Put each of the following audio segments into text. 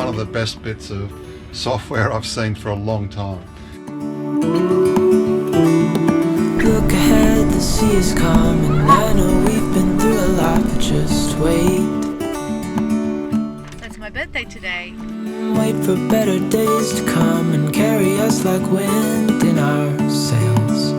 one of the best bits of software I've seen for a long time. Look ahead, the sea is calm, and I know we've been through a lot, but just wait. That's my birthday today. Wait for better days to come and carry us like wind in our sails.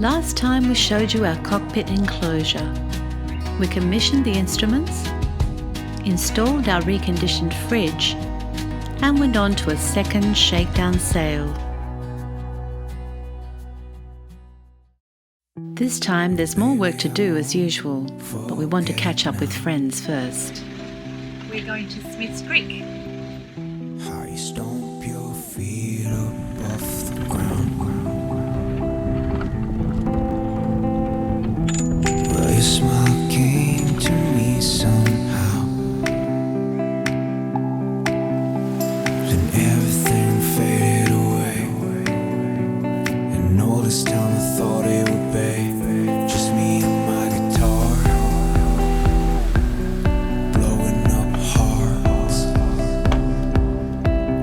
Last time we showed you our cockpit enclosure. We commissioned the instruments, installed our reconditioned fridge, and went on to a second shakedown sail. This time there's more work to do as usual, but we want to catch up with friends first. We're going to Smith's Creek. How you stomp your feet up off the ground. Well, your smile came to me somehow. Then everything faded away, and all this time I thought it would be just me and my guitar, blowing up hearts,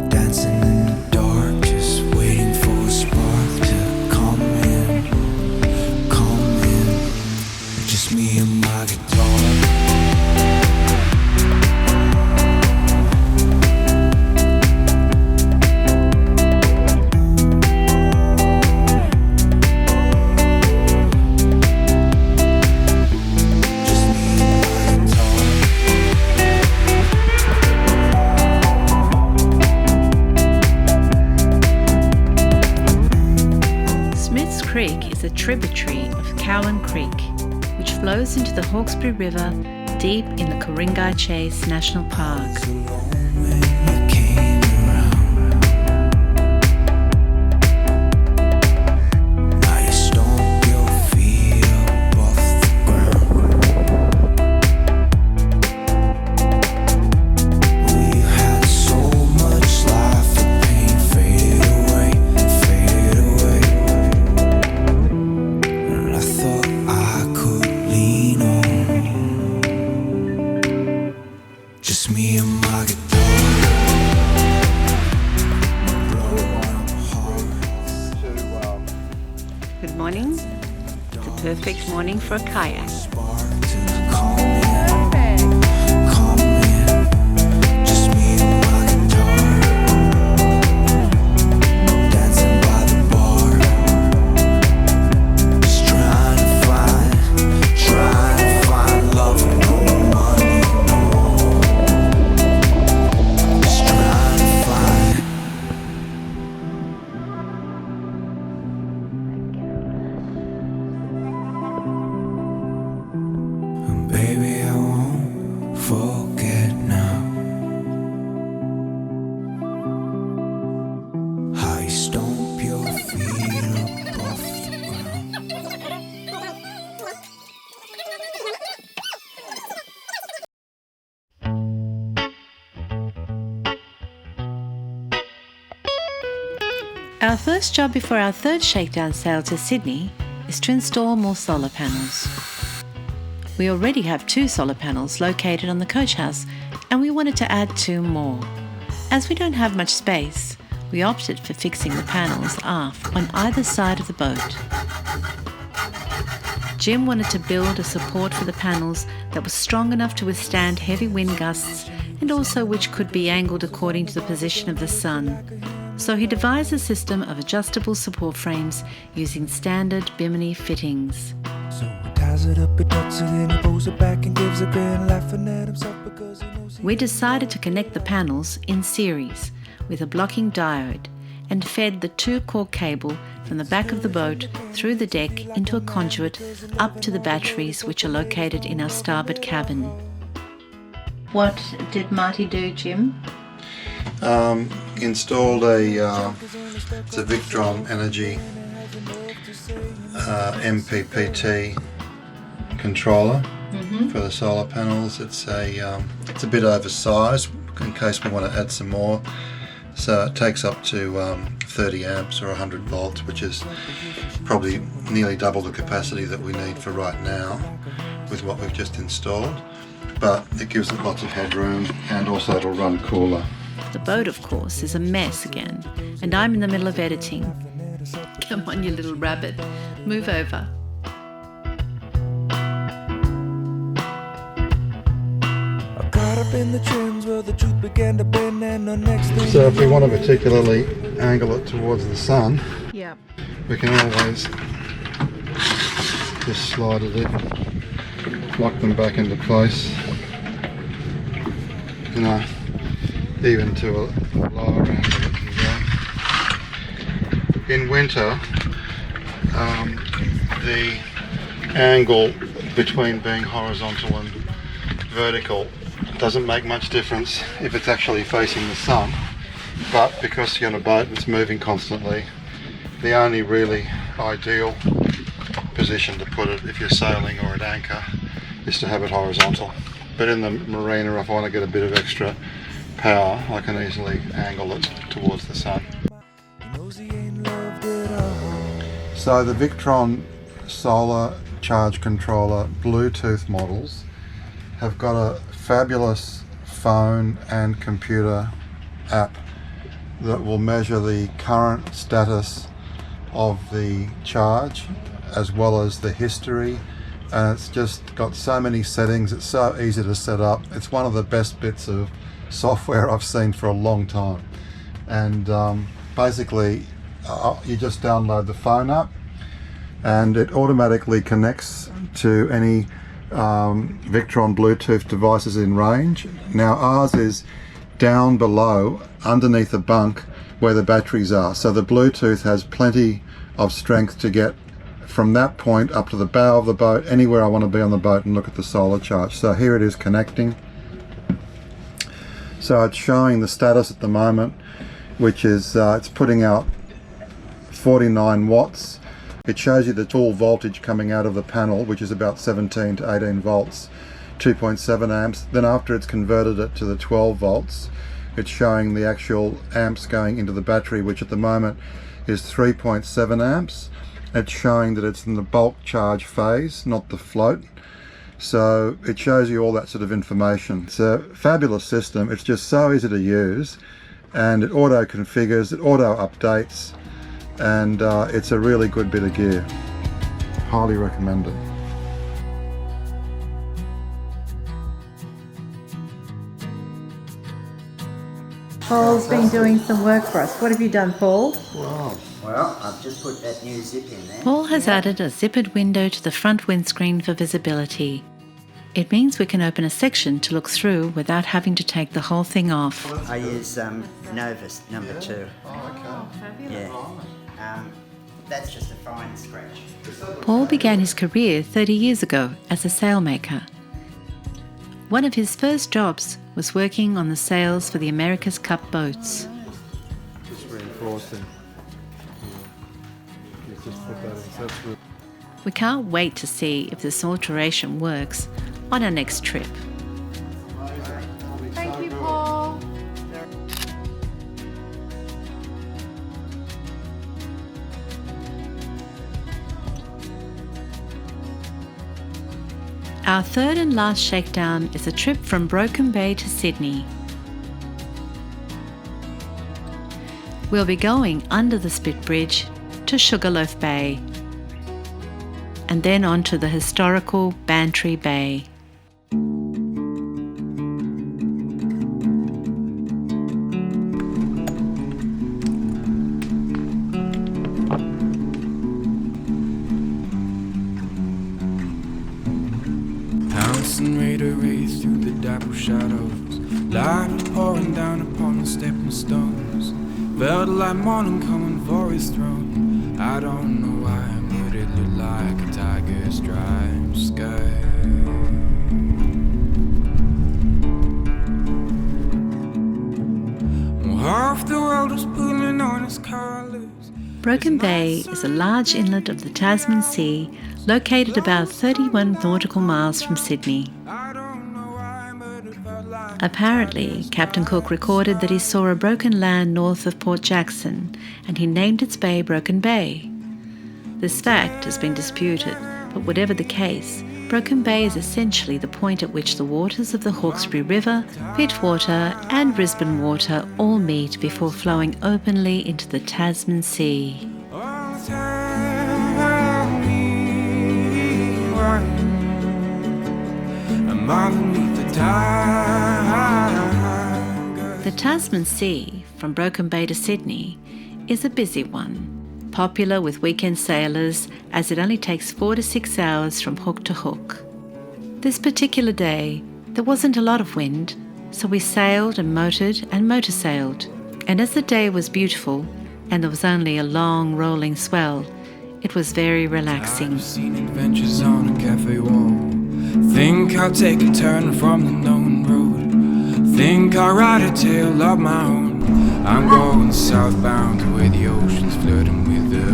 dancing in the dark, just waiting for a spark to come in, just me and my guitar. Smith's Creek is a tributary of Cowan Creek, which flows into the Hawkesbury River deep in the Ku-ring-gai Chase National Park. Just me and my guitar. Good morning. It's a perfect morning for a kayak. Baby, I won't forget now how you stomp your feet up off the ground. Our first job before our third shakedown sail to Sydney is to install more solar panels. We already have 2 solar panels located on the coach house, and we wanted to add 2 more. As we don't have much space, we opted for fixing the panels aft on either side of the boat. Jim wanted to build a support for the panels that was strong enough to withstand heavy wind gusts and also which could be angled according to the position of the sun. So he devised a system of adjustable support frames using standard Bimini fittings. So he ties it up, he tucks it in, he pulls it back and gives a grin, laughing at himself because he knows We decided to connect the panels in series with a blocking diode and fed the 2-core cable from the back of the boat through the deck into a conduit up to the batteries which are located in our starboard cabin. What did Marty do, Jim? Installed it's a Victron Energy MPPT controller for the solar panels. It's a bit oversized in case we want to add some more So it takes up to 30 amps or 100 volts, which is probably nearly double the capacity that we need for right now with what we've just installed. But it gives it lots of headroom, and also it'll run cooler. The boat, of course, is a mess again, and I'm in the middle of editing. Come on, you little rabbit, move over. I caught up in the trends where the truth began to bend, and the next thing So if we want to particularly angle it towards the sun, Yeah. we can always just slide it in, lock them back into place, you know, even to a lower angle it can go. In winter, the angle between being horizontal and vertical doesn't make much difference if it's actually facing the sun, but because you're on a boat and it's moving constantly, the only really ideal position to put it if you're sailing or at anchor is to have it horizontal. But in the marina, if I want to get a bit of extra power, I can easily angle it towards the sun. So the Victron solar charge controller Bluetooth models have got a fabulous phone and computer app that will measure the current status of the charge as well as the history, and it's just got so many settings. It's so easy to set up. It's one of the best bits of software I've seen for a long time. And basically you just download the phone app and it automatically connects to any Victron Bluetooth devices in range. Now ours is down below underneath the bunk where the batteries are, so the Bluetooth has plenty of strength to get from that point up to the bow of the boat, anywhere I want to be on the boat and look at the solar charge. So here it is connecting. So it's showing the status at the moment, which is it's putting out 49 watts. It shows you the full voltage coming out of the panel, which is about 17 to 18 volts, 2.7 amps. Then after it's converted it to the 12 volts, it's showing the actual amps going into the battery, which at the moment is 3.7 amps. It's showing that it's in the bulk charge phase, not the float. So it shows you all that sort of information. It's a fabulous system. It's just so easy to use, and it auto configures, it auto updates, and it's a really good bit of gear. Highly recommended. Paul's been doing some work for us. What have you done, Paul? Well, I've just put that new zip in there. Paul has added a zippered window to the front windscreen for visibility. It means we can open a section to look through without having to take the whole thing off. I use Novus number 2. Oh, okay. Yeah. That's just a fine scratch. Paul began his career 30 years ago as a sailmaker. One of his first jobs was working on the sails for the America's Cup boats. Just reinforcing. You just put that in. That's good. We can't wait to see if this alteration works on our next trip. Thank you, Paul. Our third and last shakedown is a trip from Broken Bay to Sydney. We'll be going under the Spit Bridge to Sugarloaf Bay, and then on to the historical Bantry Bay. Pouncing raider race through the dapple shadows, light was pouring down upon the stepping stones. Felt like morning coming for his throne. I don't know why, but it looked like a tiger striped sky. Half the world was pulling on its colors. Broken Bay is a large inlet of the Tasman Sea located about 31 nautical miles from Sydney. I don't know why, but it felt like Apparently, Captain Cook recorded that he saw a broken land north of Port Jackson, and he named its bay Broken Bay. This fact has been disputed, but whatever the case, Broken Bay is essentially the point at which the waters of the Hawkesbury River, Pittwater and Brisbane Water all meet before flowing openly into the Tasman Sea. Oh, tell me why I'm underneath the tide. The Tasman Sea, from Broken Bay to Sydney, is a busy one, popular with weekend sailors as it only takes 4 to 6 hours from hook to hook. This particular day, there wasn't a lot of wind, so we sailed and motor sailed. And as the day was beautiful and there was only a long rolling swell, it was very relaxing. I've seen adventures on a cafe wall. Think I'll take a turn from the known road. Think I'll write a tale of my own. I'm going southbound to where the ocean's flirting with the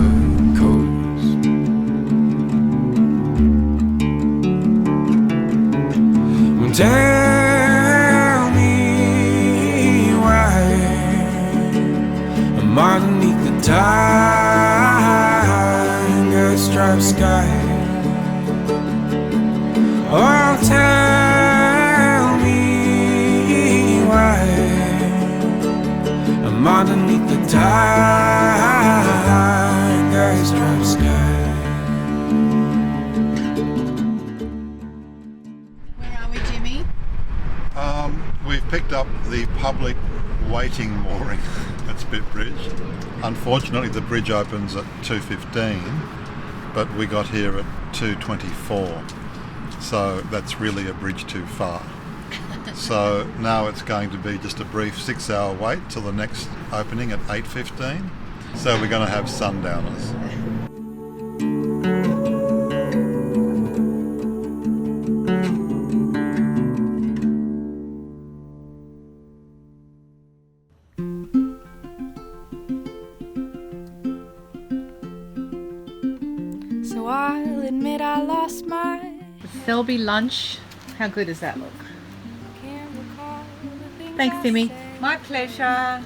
coast. Well, tell me why I'm underneath the tiger-striped sky. Oh, tell me why I'm underneath the tiger-striped sky. Where are we, Jimmy? We've picked up the public waiting mooring at Spit Bridge. Unfortunately, the bridge opens at 2:15, but we got here at 2:24. So that's really a bridge too far. So now it's going to be just a brief 6-hour wait till the next opening at 8:15. So we're going to have sundowners. So I'll admit I lost my Selby lunch. How good does that look? can't recall the things Thanks, I Timmy. said, My pleasure.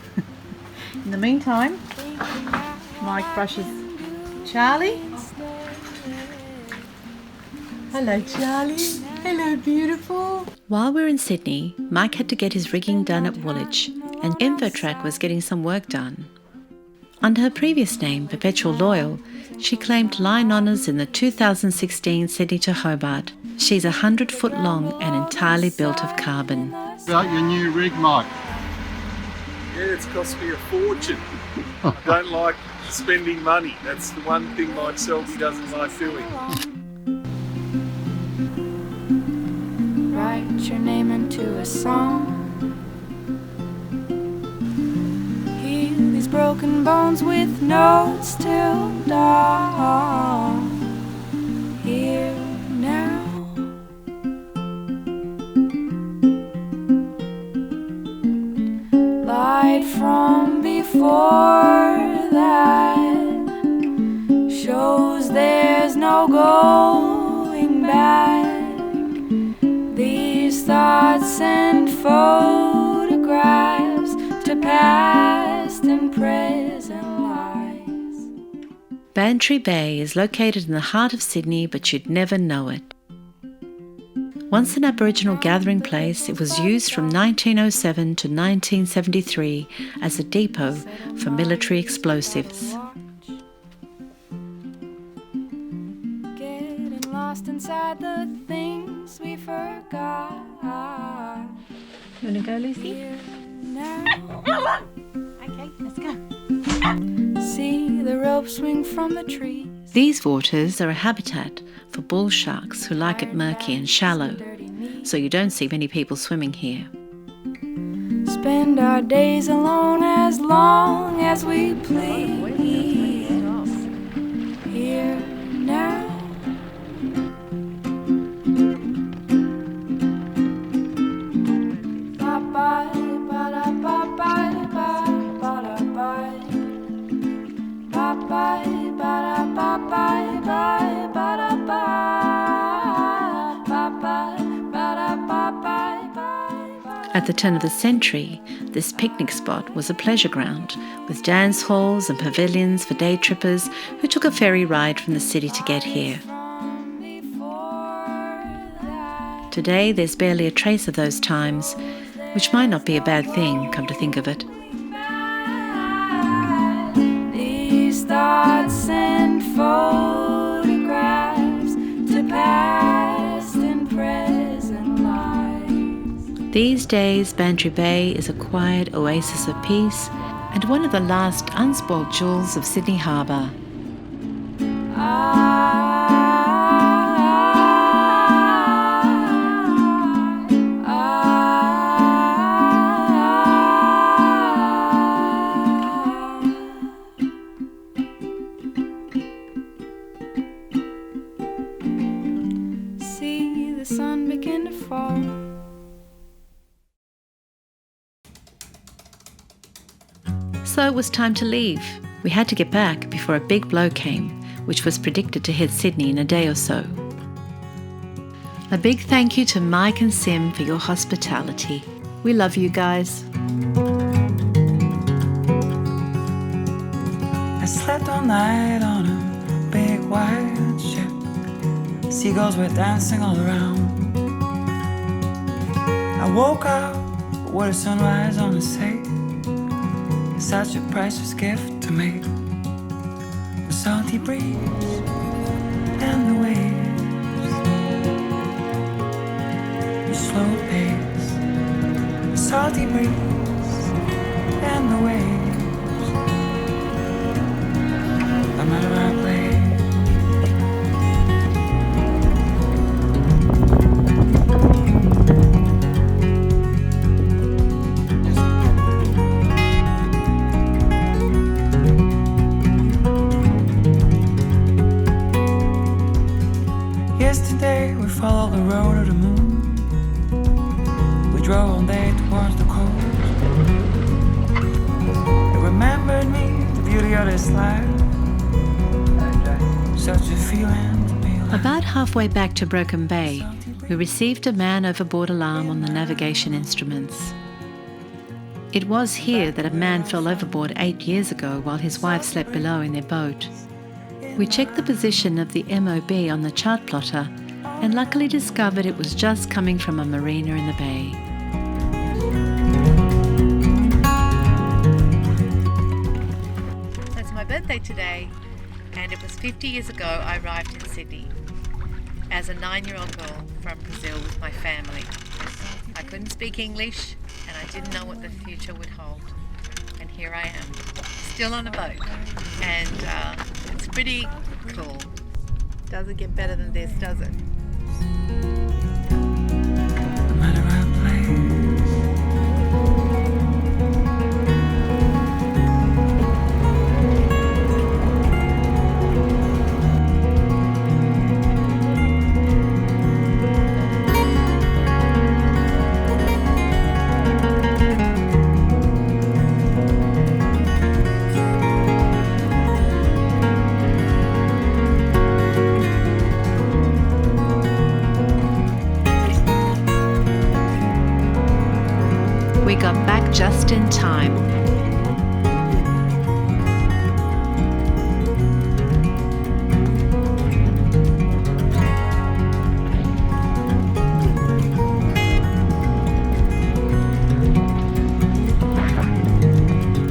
In the meantime, thinking how Mike I brushes can do Charlie. instead. Hello, Charlie. Hello, beautiful. While we were in Sydney, Mike had to get his rigging done at Woolwich, and Infotrack was getting some work done. Under her previous name, Perpetual Loyal, she claimed line honours in the 2016 Sydney to Hobart. She's 100 foot long and entirely built of carbon. About your new rig, Mike. Yeah, it's cost me a fortune. I don't like spending money. That's the one thing Mike Selby doesn't like doing. Write your name into a song. Heal these broken bones with notes till dawn. Here now. Light from before that shows there's no going back. These thoughts send photographs to past and present lives. Bantry Bay is located in the heart of Sydney, but you'd never know it. Once an Aboriginal gathering place, it was used from 1907 to 1973 as a depot for military explosives. Getting lost inside the things we forgot. You want to go, Lucy? Here now. Okay, let's go. See the rope swing from the trees. These waters are a habitat for bull sharks who like it murky and shallow, so you don't see many people swimming here. Spend our days alone as long as we please. Here now. At the turn of the century, this picnic spot was a pleasure ground, with dance halls and pavilions for day trippers who took a ferry ride from the city to get here. Today, there's barely a trace of those times, which might not be a bad thing, come to think of it. These thoughts and photographs to past and present lives. These days, Bantry Bay is a quiet oasis of peace and one of the last unspoilt jewels of Sydney Harbour. See the sun begin to fall. So it was time to leave. We had to get back before a big blow came, which was predicted to hit Sydney in a day or so. A big thank you to Mike and Sim for your hospitality. We love you guys. I slept all night on a big white ship. Seagulls were dancing all around. I woke up with a sunrise on the sea. Such a priceless gift to me. The salty breeze and the waves, the slow pace. The salty breeze and the waves. No matter where I play. Yesterday we followed the road of the moon. We drove all day towards the coast. It remembered me, the beauty of this life. Such a feeling to be alive. About halfway back to Broken Bay, we received a man overboard alarm on the navigation instruments. It was here that a man fell overboard 8 years ago while his wife slept below in their boat. We checked the position of the MOB on the chart plotter and luckily discovered it was just coming from a marina in the bay. It's my birthday today, and it was 50 years ago I arrived in Sydney as a 9-year-old girl from Brazil with my family. I couldn't speak English and I didn't know what the future would hold. And here I am, still on a boat, and it's pretty cool. Doesn't get better than this, does it? No matter where I play. We got back just in time.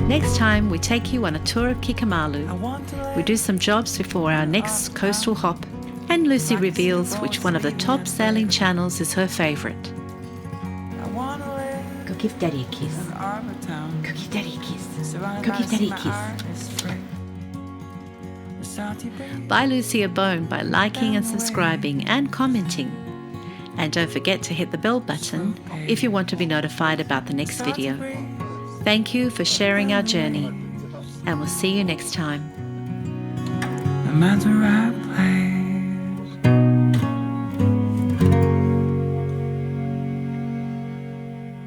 Next time, we take you on a tour of Kikamalu. We do some jobs before our next coastal hop, and Lucy reveals which one of the top sailing channels is her favourite. Go give Daddy a kiss. Go give Daddy a kiss. Go give Daddy a kiss. Buy Lucy a bone by liking and subscribing and commenting. And don't forget to hit the bell button if you want to be notified about the next video. Thank you for sharing our journey, and we'll see you next time. No matter where I play.